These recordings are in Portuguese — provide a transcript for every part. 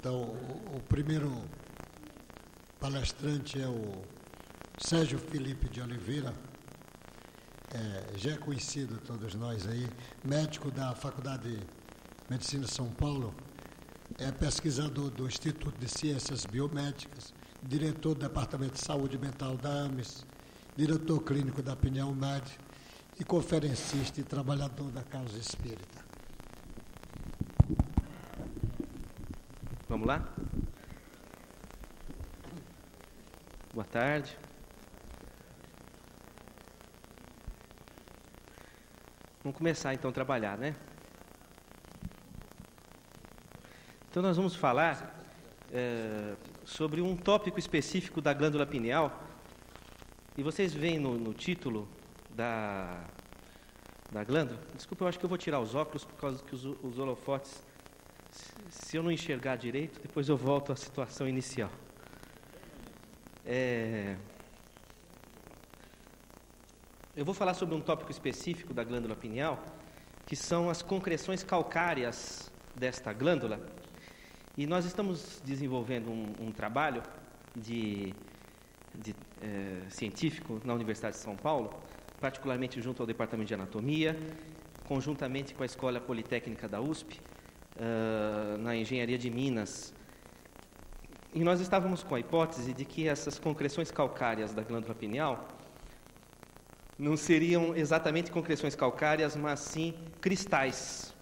Então, o primeiro palestrante é o Sérgio Felipe de Oliveira, já é conhecido todos nós aí, médico da Faculdade de Medicina de São Paulo, é pesquisador do Instituto de Ciências Biomédicas, diretor do Departamento de Saúde Mental da AMES, diretor clínico da Pneumed e conferencista e trabalhador da Causa Espírita. Vamos lá? Boa tarde. Vamos começar então a trabalhar, né? Então nós vamos falar sobre um tópico específico da glândula pineal. E vocês veem no título da glândula. Desculpa, eu acho que eu vou tirar os óculos por causa que os holofotes, se eu não enxergar direito, depois eu volto à situação inicial. Eu vou falar sobre um tópico específico da glândula pineal, que são as concreções calcárias desta glândula. E nós estamos desenvolvendo um trabalho científico na Universidade de São Paulo, particularmente junto ao Departamento de Anatomia, conjuntamente com a Escola Politécnica da USP, na Engenharia de Minas. E nós estávamos com a hipótese de que essas concreções calcárias da glândula pineal não seriam exatamente concreções calcárias, mas sim cristais.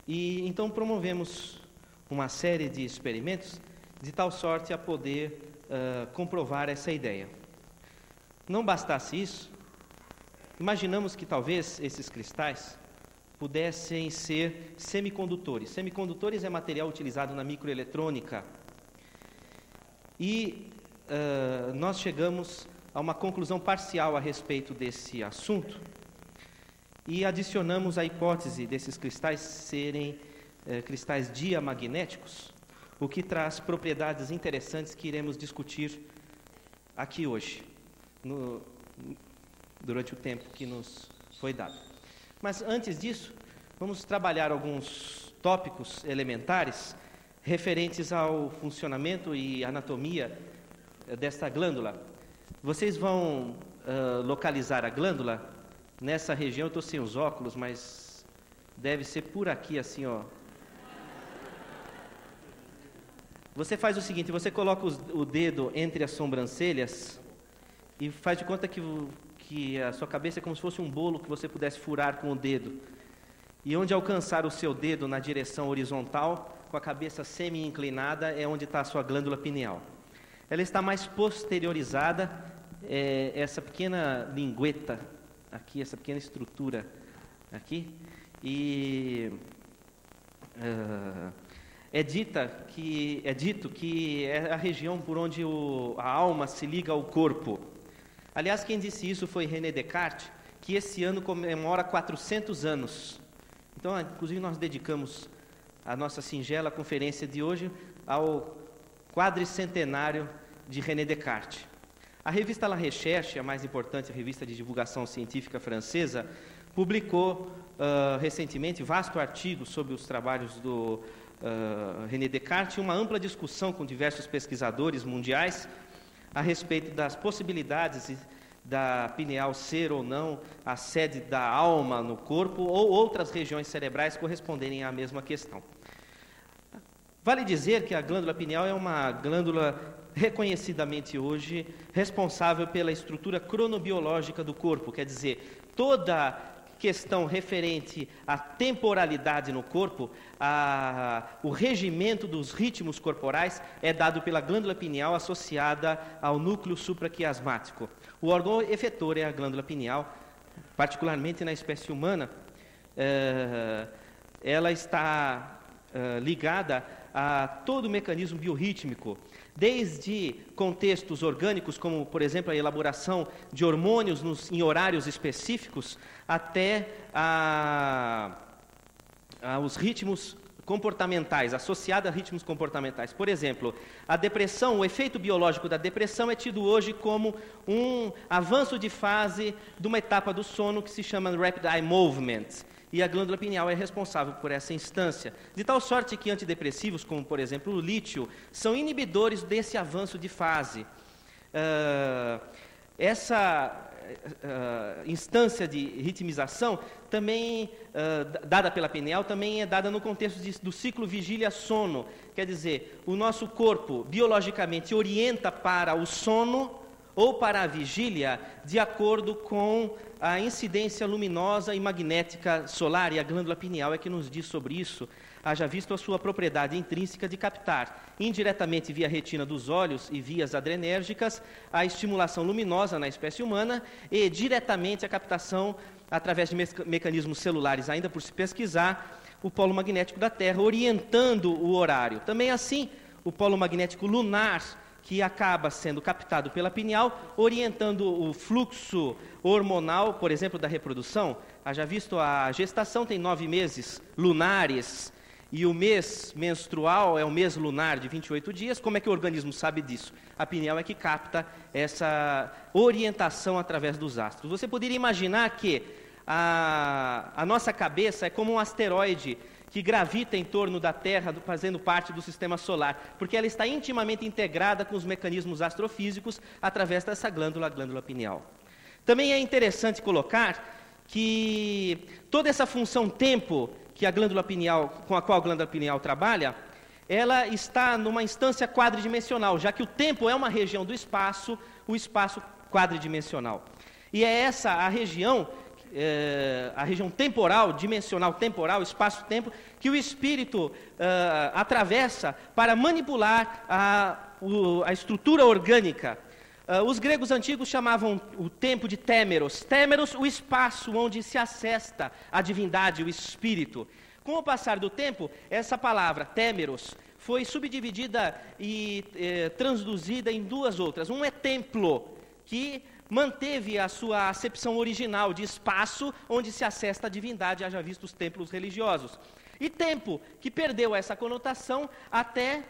E então promovemos uma série de experimentos de tal sorte a poder comprovar essa ideia. Não bastasse isso, imaginamos que talvez esses cristais pudessem ser semicondutores. Semicondutores é material utilizado na microeletrônica. E nós chegamos a uma conclusão parcial a respeito desse assunto e adicionamos a hipótese desses cristais serem cristais diamagnéticos, o que traz propriedades interessantes que iremos discutir aqui hoje, durante o tempo que nos foi dado. Mas antes disso, vamos trabalhar alguns tópicos elementares referentes ao funcionamento e anatomia desta glândula. Vocês vão localizar a glândula nessa região. Eu estou sem os óculos, mas deve ser por aqui, assim, ó. Você faz o seguinte, você coloca o dedo entre as sobrancelhas e faz de conta que a sua cabeça é como se fosse um bolo que você pudesse furar com o dedo. E onde alcançar o seu dedo na direção horizontal, com a cabeça semi-inclinada, é onde está a sua glândula pineal. Ela está mais posteriorizada, essa pequena lingueta aqui, essa pequena estrutura aqui, e é dito que é a região por onde a alma se liga ao corpo. Aliás, quem disse isso foi René Descartes, que esse ano comemora 400 anos. Então, inclusive, nós dedicamos a nossa singela conferência de hoje ao quadricentenário de René Descartes. A revista La Recherche, a mais importante revista de divulgação científica francesa, publicou recentemente vasto artigo sobre os trabalhos do René Descartes e uma ampla discussão com diversos pesquisadores mundiais a respeito das possibilidades da pineal ser ou não a sede da alma no corpo ou outras regiões cerebrais corresponderem à mesma questão. Vale dizer que a glândula pineal é uma glândula reconhecidamente hoje responsável pela estrutura cronobiológica do corpo, quer dizer, toda questão referente à temporalidade no corpo, o regimento dos ritmos corporais é dado pela glândula pineal associada ao núcleo supraquiasmático. O órgão efetor é a glândula pineal, particularmente na espécie humana. Ela está ligada a todo o mecanismo biorrítmico, desde contextos orgânicos, como, por exemplo, a elaboração de hormônios em horários específicos, até os ritmos comportamentais, associada a ritmos comportamentais. Por exemplo, a depressão, o efeito biológico da depressão é tido hoje como um avanço de fase de uma etapa do sono que se chama Rapid Eye Movement, e a glândula pineal é responsável por essa instância, de tal sorte que antidepressivos, como por exemplo o lítio, são inibidores desse avanço de fase. Essa instância de ritmização, também dada pela pineal, também é dada no contexto do ciclo vigília-sono. Quer dizer, o nosso corpo biologicamente orienta para o sono ou para a vigília de acordo com a incidência luminosa e magnética solar, e a glândula pineal é que nos diz sobre isso, haja visto a sua propriedade intrínseca de captar, indiretamente via retina dos olhos e vias adrenérgicas, a estimulação luminosa na espécie humana e diretamente a captação, através de mecanismos celulares ainda por se pesquisar, o polo magnético da Terra, orientando o horário. Também assim, o polo magnético lunar, que acaba sendo captado pela pineal, orientando o fluxo hormonal, por exemplo, da reprodução. Haja visto, a gestação tem 9 meses lunares, e o mês menstrual é o mês lunar de 28 dias. Como é que o organismo sabe disso? A pineal é que capta essa orientação através dos astros. Você poderia imaginar que a nossa cabeça é como um asteroide que gravita em torno da Terra, fazendo parte do sistema solar, porque ela está intimamente integrada com os mecanismos astrofísicos através dessa glândula, a glândula pineal. Também é interessante colocar que toda essa função tempo que a glândula pineal, com a qual a glândula pineal trabalha, ela está numa instância quadridimensional, já que o tempo é uma região do espaço, o espaço quadridimensional. E é essa a região temporal, dimensional temporal, espaço-tempo, que o espírito atravessa para manipular a estrutura orgânica. Os gregos antigos chamavam o tempo de témeros. Témeros, o espaço onde se acessa a divindade, o espírito. Com o passar do tempo, essa palavra, témeros, foi subdividida e transduzida em duas outras. Um é templo, que manteve a sua acepção original de espaço onde se acessa a divindade, haja visto os templos religiosos. E tempo, que perdeu essa conotação até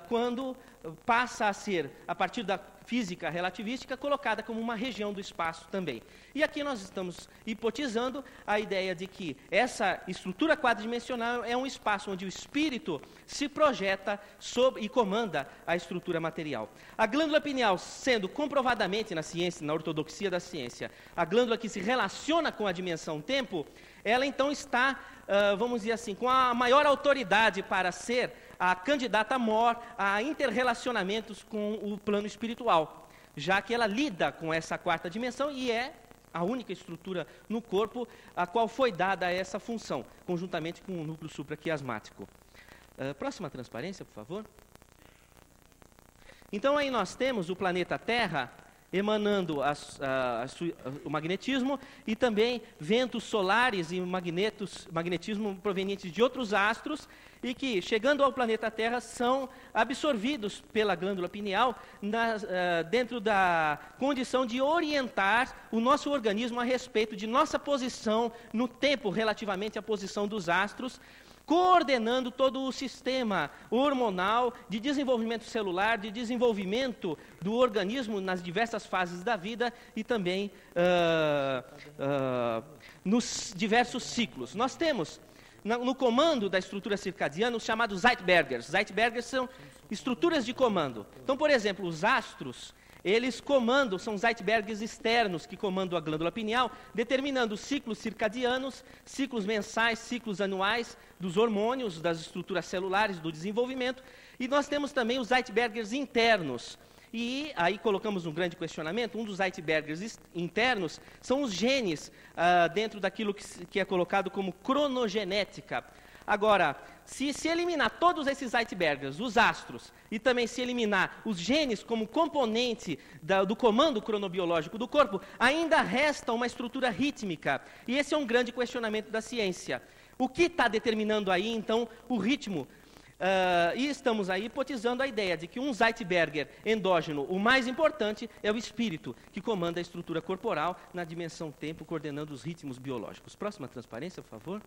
quando passa a ser, a partir da física relativística, colocada como uma região do espaço também. E aqui nós estamos hipotizando a ideia de que essa estrutura quadridimensional é um espaço onde o espírito se projeta e comanda a estrutura material. A glândula pineal, sendo comprovadamente na ciência, na ortodoxia da ciência, a glândula que se relaciona com a dimensão tempo, ela então está, vamos dizer assim, com a maior autoridade para ser a candidata mor a interrelacionamentos com o plano espiritual, já que ela lida com essa quarta dimensão e é a única estrutura no corpo a qual foi dada essa função, conjuntamente com o núcleo supraquiasmático. Próxima transparência, por favor. Então aí nós temos o planeta Terra emanando o magnetismo e também ventos solares e magnetismo provenientes de outros astros e que, chegando ao planeta Terra, são absorvidos pela glândula pineal dentro da condição de orientar o nosso organismo a respeito de nossa posição no tempo relativamente à posição dos astros, coordenando todo o sistema hormonal de desenvolvimento celular, de desenvolvimento do organismo nas diversas fases da vida e também nos diversos ciclos. Nós temos no comando da estrutura circadiana os chamados Zeitbergers. Zeitbergers são estruturas de comando. Então, por exemplo, os astros, eles comandam, são Zeitbergers externos que comandam a glândula pineal, determinando ciclos circadianos, ciclos mensais, ciclos anuais dos hormônios, das estruturas celulares, do desenvolvimento. E nós temos também os Zeitbergers internos. E aí colocamos um grande questionamento, um dos Zeitbergers internos são os genes dentro daquilo que é colocado como cronogenética. Agora, se eliminar todos esses Zeitbergers, os astros, e também se eliminar os genes como componente do comando cronobiológico do corpo, ainda resta uma estrutura rítmica. E esse é um grande questionamento da ciência. O que está determinando aí, então, o ritmo? E estamos aí hipotizando a ideia de que um Zeitberger endógeno, o mais importante, é o espírito, que comanda a estrutura corporal na dimensão tempo, coordenando os ritmos biológicos. Próxima transparência, por favor.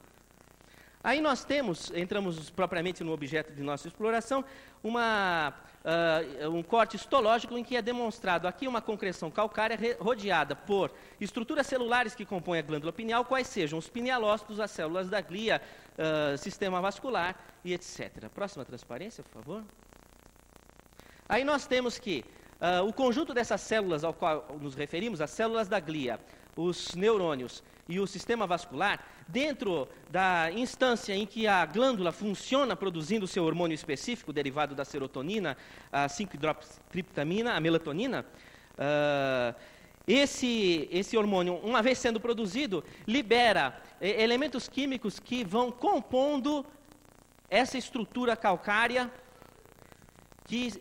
Aí nós entramos propriamente no objeto de nossa exploração, um corte histológico em que é demonstrado aqui uma concreção calcária rodeada por estruturas celulares que compõem a glândula pineal, quais sejam os pinealócitos, as células da glia, sistema vascular e etc. Próxima transparência, por favor. Aí nós temos que o conjunto dessas células ao qual nos referimos, as células da glia, os neurônios e o sistema vascular, dentro da instância em que a glândula funciona produzindo o seu hormônio específico, derivado da serotonina, a 5-hidroxitriptamina, a melatonina, esse hormônio, uma vez sendo produzido, libera elementos químicos que vão compondo essa estrutura calcária que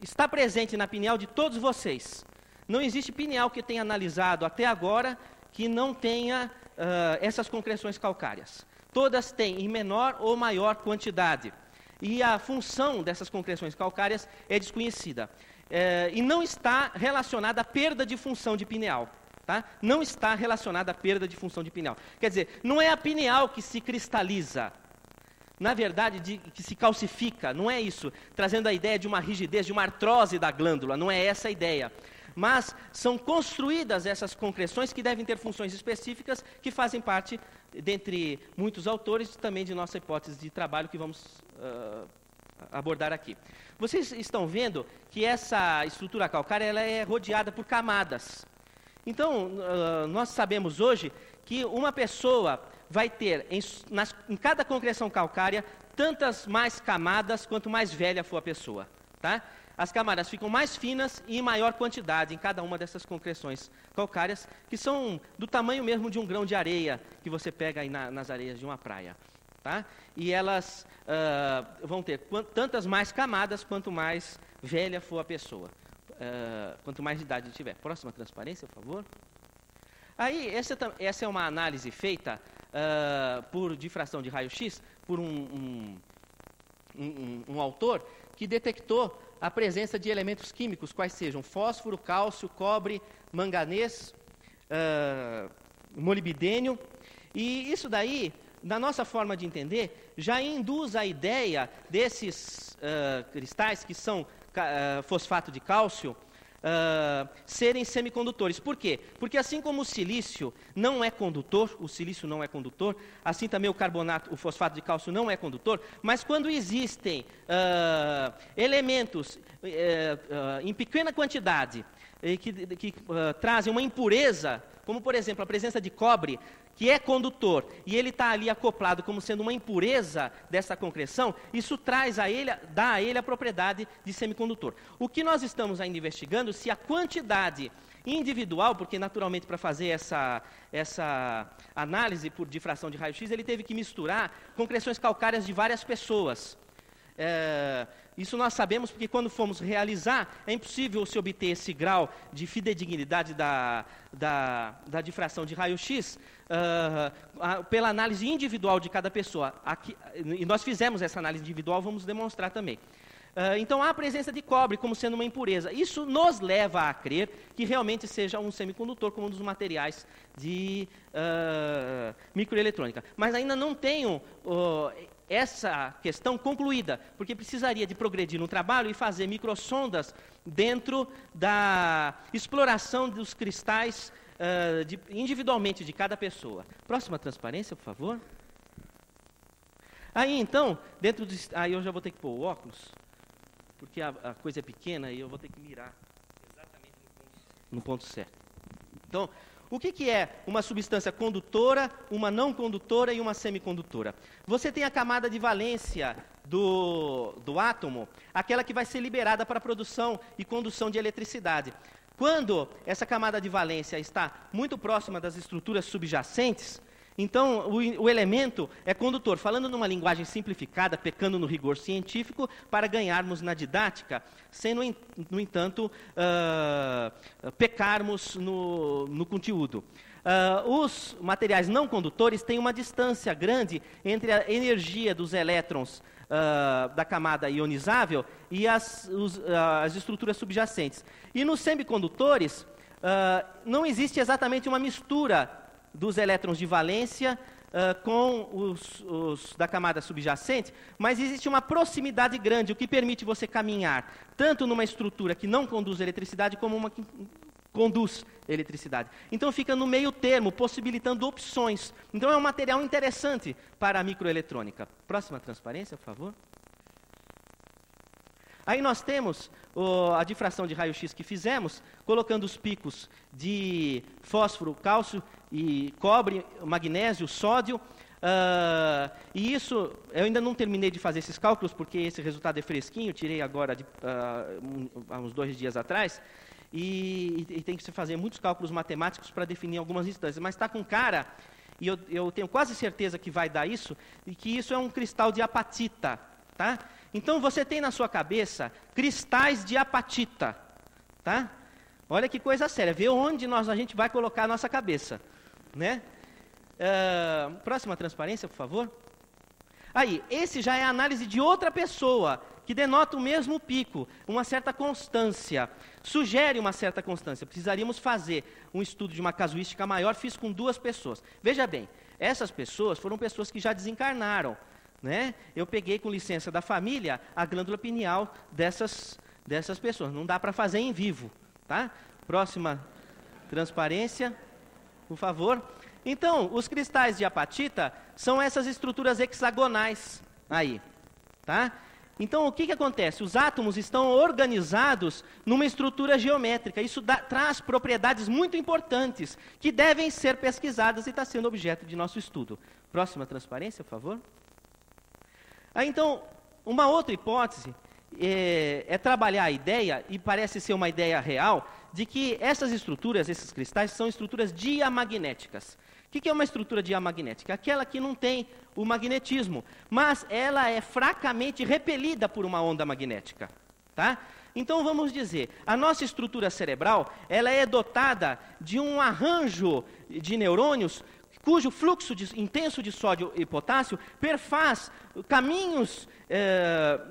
está presente na pineal de todos vocês. Não existe pineal que tenha analisado até agora que não tenha essas concreções calcárias. Todas têm em menor ou maior quantidade. E a função dessas concreções calcárias é desconhecida. E não está relacionada à perda de função de pineal. Tá? Não está relacionada à perda de função de pineal. Quer dizer, não é a pineal que se cristaliza. Na verdade, que se calcifica, não é isso, trazendo a ideia de uma rigidez, de uma artrose da glândula, não é essa a ideia. Mas são construídas essas concreções que devem ter funções específicas que fazem parte, dentre muitos autores, também de nossa hipótese de trabalho que vamos abordar aqui. Vocês estão vendo que essa estrutura calcária ela é rodeada por camadas. Então, nós sabemos hoje que uma pessoa vai ter, em cada concreção calcária, tantas mais camadas quanto mais velha for a pessoa. Tá? As camadas ficam mais finas e em maior quantidade em cada uma dessas concreções calcárias, que são do tamanho mesmo de um grão de areia que você pega aí nas areias de uma praia. Tá? E elas vão ter tantas mais camadas quanto mais velha for a pessoa, quanto mais idade tiver. Próxima transparência, por favor. Aí, essa é uma análise feita por difração de raio-x, por um autor que detectou a presença de elementos químicos, quais sejam fósforo, cálcio, cobre, manganês, molibdênio. E isso daí, na nossa forma de entender, já induz a ideia desses cristais que são fosfato de cálcio, serem semicondutores. Por quê? Porque assim como o silício não é condutor, assim também o fosfato de cálcio não é condutor, mas quando existem elementos em pequena quantidade que trazem uma impureza, como por exemplo a presença de cobre, que é condutor, e ele está ali acoplado como sendo uma impureza dessa concreção, isso dá a ele a propriedade de semicondutor. O que nós estamos ainda investigando, se a quantidade individual, porque naturalmente para fazer essa análise por difração de raio-x, ele teve que misturar concreções calcárias de várias pessoas. Isso nós sabemos porque quando fomos realizar, é impossível se obter esse grau de fidedignidade da difração de raio-x pela análise individual de cada pessoa. E nós fizemos essa análise individual, vamos demonstrar também. Então, há a presença de cobre como sendo uma impureza. Isso nos leva a crer que realmente seja um semicondutor como um dos materiais de microeletrônica. Mas ainda não tenho essa questão concluída, porque precisaria de progredir no trabalho e fazer microsondas dentro da exploração dos cristais individualmente de cada pessoa. Próxima transparência, por favor. Aí, então, aí eu já vou ter que pôr o óculos, porque a coisa é pequena e eu vou ter que mirar exatamente no ponto certo. Então, o que é uma substância condutora, uma não condutora e uma semicondutora? Você tem a camada de valência do átomo, aquela que vai ser liberada para a produção e condução de eletricidade. Quando essa camada de valência está muito próxima das estruturas subjacentes, então o elemento é condutor. Falando numa linguagem simplificada, pecando no rigor científico, para ganharmos na didática, sem, no entanto, pecarmos no conteúdo. Os materiais não condutores têm uma distância grande entre a energia dos elétrons da camada ionizável e as estruturas subjacentes. E nos semicondutores, não existe exatamente uma mistura dos elétrons de valência com os da camada subjacente, mas existe uma proximidade grande, o que permite você caminhar tanto numa estrutura que não conduz eletricidade, como uma que conduz eletricidade. Então fica no meio termo, possibilitando opções. Então é um material interessante para a microeletrônica. Próxima transparência, por favor. Aí nós temos a difração de raio-x que fizemos, colocando os picos de fósforo, cálcio e cobre, magnésio, sódio. E isso, eu ainda não terminei de fazer esses cálculos, porque esse resultado é fresquinho, tirei agora, há uns 2 dias atrás, e tem que se fazer muitos cálculos matemáticos para definir algumas instâncias. Mas está com cara, e eu tenho quase certeza que vai dar isso, e que isso é um cristal de apatita, tá? Então você tem na sua cabeça cristais de apatita, tá? Olha que coisa séria, vê onde a gente vai colocar a nossa cabeça, né? Próxima transparência, por favor. Aí, esse já é a análise de outra pessoa, que denota o mesmo pico, uma certa constância, sugere uma certa constância. Precisaríamos fazer um estudo de uma casuística maior, fiz com 2 pessoas. Veja bem, essas pessoas foram pessoas que já desencarnaram, né? Eu peguei com licença da família a glândula pineal dessas pessoas. Não dá para fazer em vivo, tá? Próxima transparência, por favor. Então, os cristais de apatita são essas estruturas hexagonais aí, tá? Então, o que acontece? Os átomos estão organizados numa estrutura geométrica. Isso traz propriedades muito importantes que devem ser pesquisadas e está sendo objeto de nosso estudo. Próxima transparência, por favor. Então, uma outra hipótese é trabalhar a ideia, e parece ser uma ideia real, de que essas estruturas, esses cristais, são estruturas diamagnéticas. O que é uma estrutura diamagnética? Aquela que não tem o magnetismo, mas ela é fracamente repelida por uma onda magnética, tá? Então vamos dizer, a nossa estrutura cerebral, ela é dotada de um arranjo de neurônios cujo fluxo intenso de sódio e potássio perfaz caminhos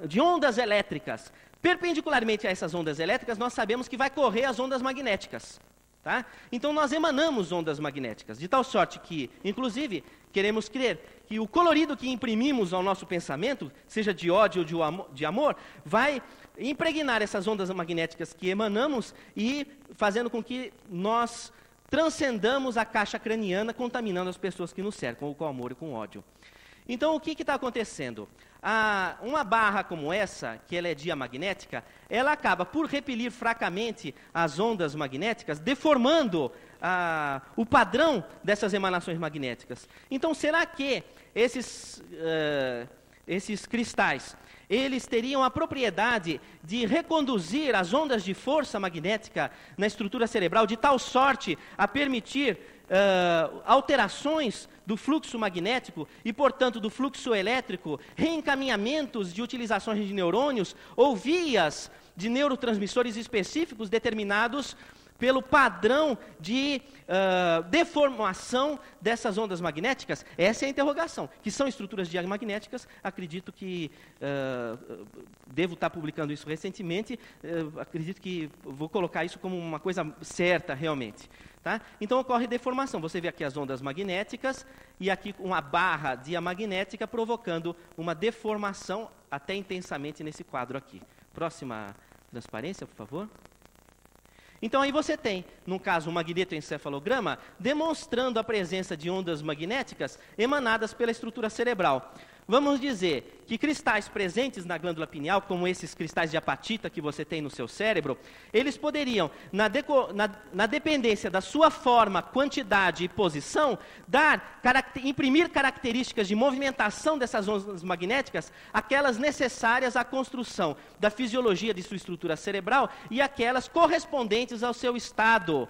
de ondas elétricas. Perpendicularmente a essas ondas elétricas, nós sabemos que vai correr as ondas magnéticas. Tá? Então nós emanamos ondas magnéticas, de tal sorte que, inclusive, queremos crer que o colorido que imprimimos ao nosso pensamento, seja de ódio ou de amor, vai impregnar essas ondas magnéticas que emanamos e fazendo com que nós transcendamos a caixa craniana, contaminando as pessoas que nos cercam, ou com amor e com ódio. Então, o que está acontecendo? Uma barra como essa, que ela é diamagnética, ela acaba por repelir fracamente as ondas magnéticas, deformando o padrão dessas emanações magnéticas. Então, será que esses cristais, eles teriam a propriedade de reconduzir as ondas de força magnética na estrutura cerebral, de tal sorte a permitir alterações do fluxo magnético e, portanto, do fluxo elétrico, reencaminhamentos de utilizações de neurônios ou vias de neurotransmissores específicos determinados pelo padrão de deformação dessas ondas magnéticas? Essa é a interrogação. Que são estruturas diamagnéticas, acredito que devo estar publicando isso recentemente, acredito que vou colocar isso como uma coisa certa realmente. Tá? Então ocorre deformação. Você vê aqui as ondas magnéticas e aqui uma barra diamagnética provocando uma deformação até intensamente nesse quadro aqui. Próxima transparência, por favor. Então aí você tem, no caso, um magnetoencefalograma demonstrando a presença de ondas magnéticas emanadas pela estrutura cerebral. Vamos dizer que cristais presentes na glândula pineal, como esses cristais de apatita que você tem no seu cérebro, eles poderiam, na dependência da sua forma, quantidade e posição, imprimir características de movimentação dessas ondas magnéticas, aquelas necessárias à construção da fisiologia de sua estrutura cerebral e aquelas correspondentes ao seu estado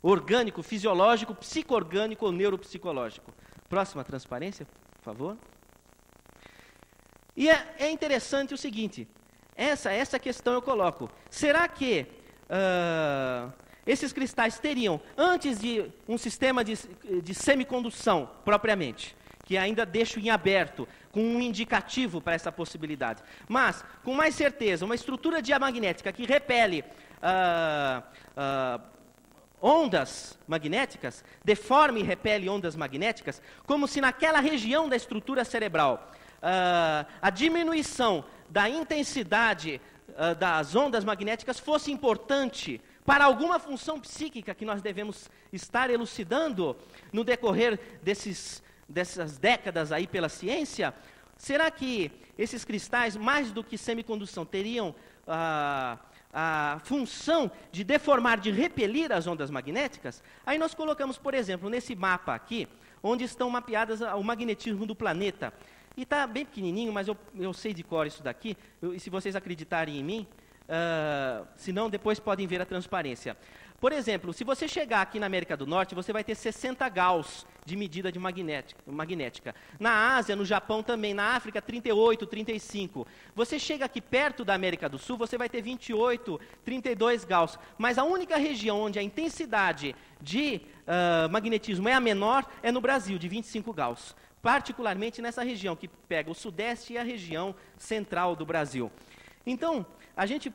orgânico, fisiológico, psico-orgânico ou neuropsicológico. Próxima transparência, por favor. E é interessante o seguinte, essa questão eu coloco. Será que esses cristais teriam, antes de um sistema de semicondução propriamente, que ainda deixo em aberto, com um indicativo para essa possibilidade, mas, com mais certeza, uma estrutura diamagnética que repele ondas magnéticas, deforma e repele ondas magnéticas, como se naquela região da estrutura cerebral a diminuição da intensidade das ondas magnéticas fosse importante para alguma função psíquica que nós devemos estar elucidando no decorrer dessas décadas aí pela ciência. Será que esses cristais, mais do que semicondução, teriam a função de deformar, de repelir as ondas magnéticas? Aí nós colocamos, por exemplo, nesse mapa aqui, onde estão mapeadas o magnetismo do planeta. E está bem pequenininho, mas eu sei de cor isso daqui, e se vocês acreditarem em mim, se não, depois podem ver a transparência. Por exemplo, se você chegar aqui na América do Norte, você vai ter 60 Gauss de medida de magnética. Na Ásia, no Japão também, na África 38, 35. Você chega aqui perto da América do Sul, você vai ter 28, 32 Gauss. Mas a única região onde a intensidade de magnetismo é a menor é no Brasil, de 25 Gauss. Particularmente nessa região que pega o sudeste e a região central do Brasil. Então, a gente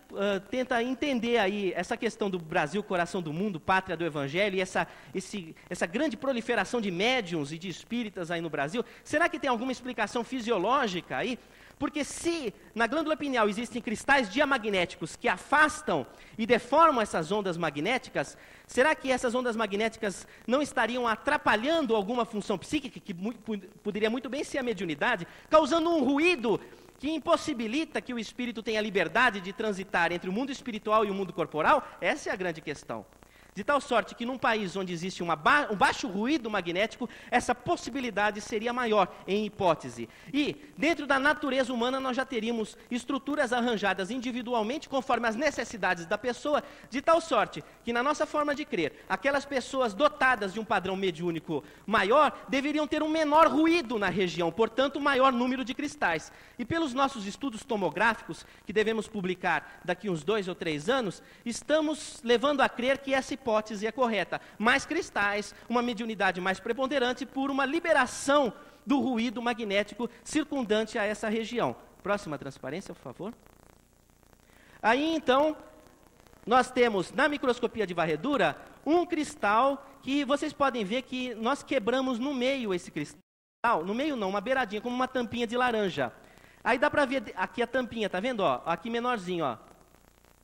tenta entender aí essa questão do Brasil, coração do mundo, pátria do Evangelho, e essa grande proliferação de médiuns e de espíritas aí no Brasil. Será que tem alguma explicação fisiológica aí? Porque se na glândula pineal existem cristais diamagnéticos que afastam e deformam essas ondas magnéticas, será que essas ondas magnéticas não estariam atrapalhando alguma função psíquica, que poderia muito bem ser a mediunidade, causando um ruído que impossibilita que o espírito tenha liberdade de transitar entre o mundo espiritual e o mundo corporal? Essa é a grande questão. De tal sorte que num país onde existe um baixo ruído magnético, essa possibilidade seria maior, em hipótese. E, dentro da natureza humana, nós já teríamos estruturas arranjadas individualmente, conforme as necessidades da pessoa, de tal sorte que, na nossa forma de crer, aquelas pessoas dotadas de um padrão mediúnico maior, deveriam ter um menor ruído na região, portanto, maior número de cristais. E pelos nossos estudos tomográficos, que devemos publicar daqui uns 2 ou 3 anos, estamos levando a crer que essa hipótese é correta. Mais cristais, uma mediunidade mais preponderante por uma liberação do ruído magnético circundante a essa região. Próxima transparência, por favor. Aí, então, nós temos, na microscopia de varredura, um cristal que vocês podem ver que nós quebramos no meio esse cristal. No meio não, uma beiradinha, como uma tampinha de laranja. Aí dá para ver aqui a tampinha, tá vendo? Ó, aqui menorzinho, ó.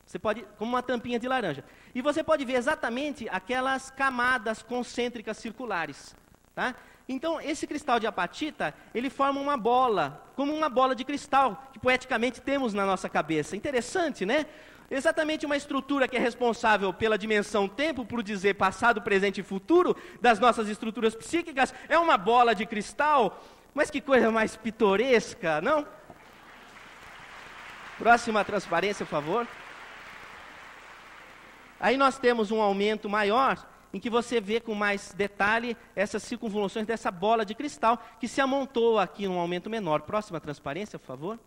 Você pode, como uma tampinha de laranja. E você pode ver exatamente aquelas camadas concêntricas circulares. Tá? Então, esse cristal de apatita, ele forma uma bola, como uma bola de cristal, que poeticamente temos na nossa cabeça. Interessante, né? Exatamente uma estrutura que é responsável pela dimensão tempo, por dizer passado, presente e futuro, das nossas estruturas psíquicas, é uma bola de cristal. Mas que coisa mais pitoresca, não? Próxima transparência, por favor. Aí nós temos um aumento maior, em que você vê com mais detalhe essas circunvoluções dessa bola de cristal, que se amontou aqui num aumento menor. Próxima transparência, por favor.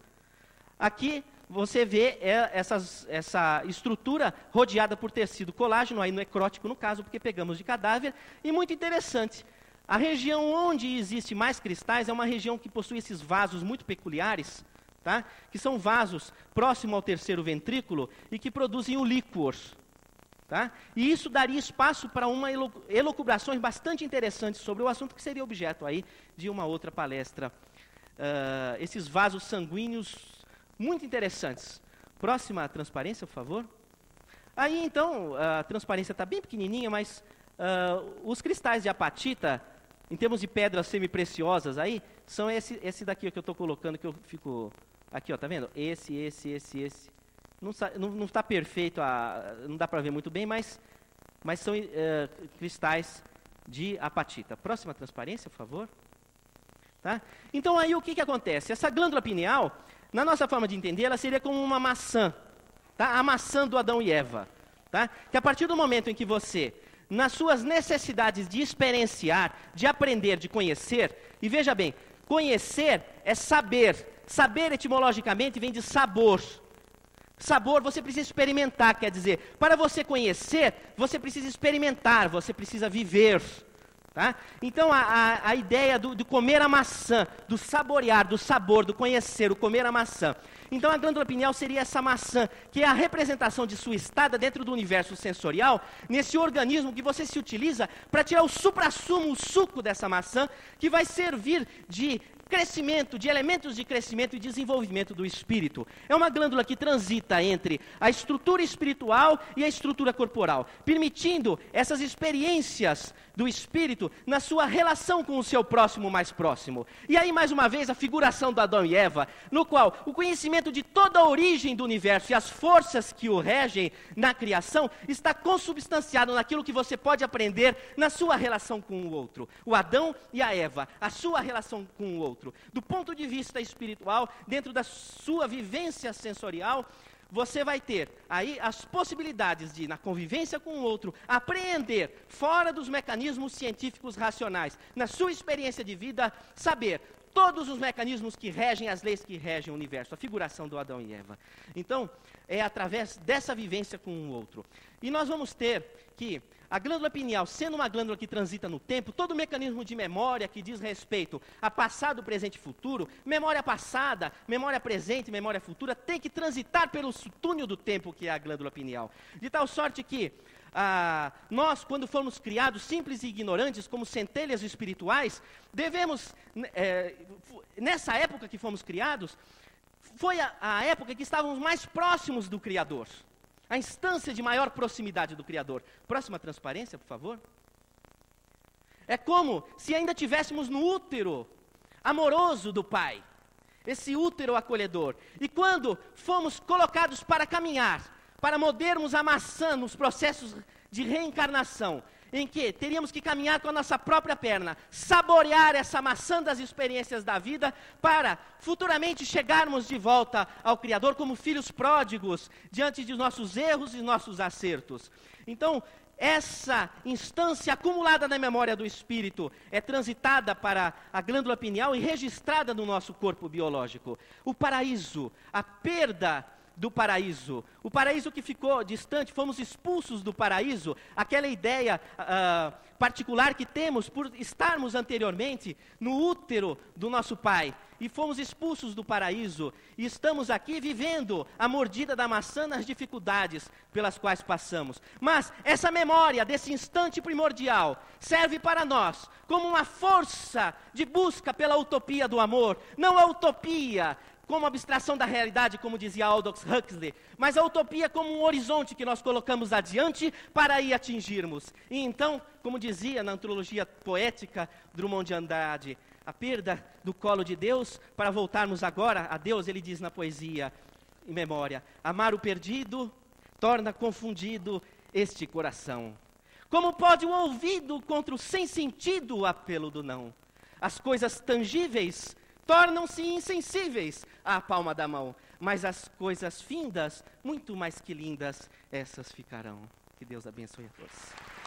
Aqui você vê essa estrutura rodeada por tecido colágeno, aí necrótico no caso, porque pegamos de cadáver, e muito interessante. A região onde existe mais cristais é uma região que possui esses vasos muito peculiares, tá? Que são vasos próximo ao terceiro ventrículo e que produzem o líquor. Tá? E isso daria espaço para uma elucubrações bastante interessantes sobre o assunto, que seria objeto aí de uma outra palestra. Esses vasos sanguíneos muito interessantes. Próxima transparência, por favor. Aí, então, a transparência está bem pequenininha, mas os cristais de apatita, em termos de pedras semipreciosas aí, são esse daqui que eu estou colocando, que eu fico... Aqui, ó, tá vendo? Esse. Não está perfeito, não dá para ver muito bem, mas são cristais de apatita. Próxima transparência, por favor. Tá? Então, aí o que acontece? Essa glândula pineal, na nossa forma de entender, ela seria como uma maçã. Tá? A maçã do Adão e Eva. Tá? Que a partir do momento em que você, nas suas necessidades de experienciar, de aprender, de conhecer, e veja bem, conhecer é saber. Saber, etimologicamente, vem de sabor. Sabor, você precisa experimentar, quer dizer, para você conhecer, você precisa experimentar, você precisa viver. Tá? Então, a ideia do comer a maçã, do saborear, do sabor, do conhecer, o comer a maçã. Então, a glândula pineal seria essa maçã, que é a representação de sua estada dentro do universo sensorial, nesse organismo que você se utiliza para tirar o suprassumo, o suco dessa maçã, que vai servir de crescimento, de elementos de crescimento e desenvolvimento do espírito. É uma glândula que transita entre a estrutura espiritual e a estrutura corporal, permitindo essas experiências do espírito na sua relação com o seu próximo mais próximo. E aí, mais uma vez, a figuração do Adão e Eva, no qual o conhecimento de toda a origem do universo e as forças que o regem na criação está consubstanciado naquilo que você pode aprender na sua relação com o outro. O Adão e a Eva, a sua relação com o outro. Do ponto de vista espiritual, dentro da sua vivência sensorial, você vai ter aí as possibilidades de, na convivência com o outro, apreender fora dos mecanismos científicos racionais, na sua experiência de vida, saber todos os mecanismos que regem, as leis que regem o universo, a figuração do Adão e Eva. Então, é através dessa vivência com o outro. E nós vamos ter que a glândula pineal, sendo uma glândula que transita no tempo, todo o mecanismo de memória que diz respeito a passado, presente e futuro, memória passada, memória presente, memória futura, tem que transitar pelo túnel do tempo que é a glândula pineal. De tal sorte que nós, quando fomos criados simples e ignorantes, como centelhas espirituais, devemos, nessa época que fomos criados, foi a época que estávamos mais próximos do Criador. A instância de maior proximidade do Criador. Próxima transparência, por favor. É como se ainda tivéssemos no útero amoroso do Pai. Esse útero acolhedor. E quando fomos colocados para caminhar, para mordermos a maçã nos processos de reencarnação, em que teríamos que caminhar com a nossa própria perna, saborear essa maçã das experiências da vida, para futuramente chegarmos de volta ao Criador como filhos pródigos, diante de nossos erros e nossos acertos. Então, essa instância acumulada na memória do espírito é transitada para a glândula pineal e registrada no nosso corpo biológico. O paraíso, a perda do paraíso. O paraíso que ficou distante, fomos expulsos do paraíso, aquela ideia particular que temos por estarmos anteriormente no útero do nosso Pai. E fomos expulsos do paraíso e estamos aqui vivendo a mordida da maçã nas dificuldades pelas quais passamos. Mas essa memória desse instante primordial serve para nós como uma força de busca pela utopia do amor. Não a utopia como abstração da realidade, como dizia Aldous Huxley, mas a utopia como um horizonte que nós colocamos adiante para aí atingirmos. E então, como dizia na antologia poética Drummond de Andrade, a perda do colo de Deus, para voltarmos agora a Deus, ele diz na poesia, em memória, amar o perdido torna confundido este coração. Como pode o ouvido contra o sem sentido o apelo do não? As coisas tangíveis tornam-se insensíveis à palma da mão, mas as coisas findas, muito mais que lindas, essas ficarão. Que Deus abençoe a todos.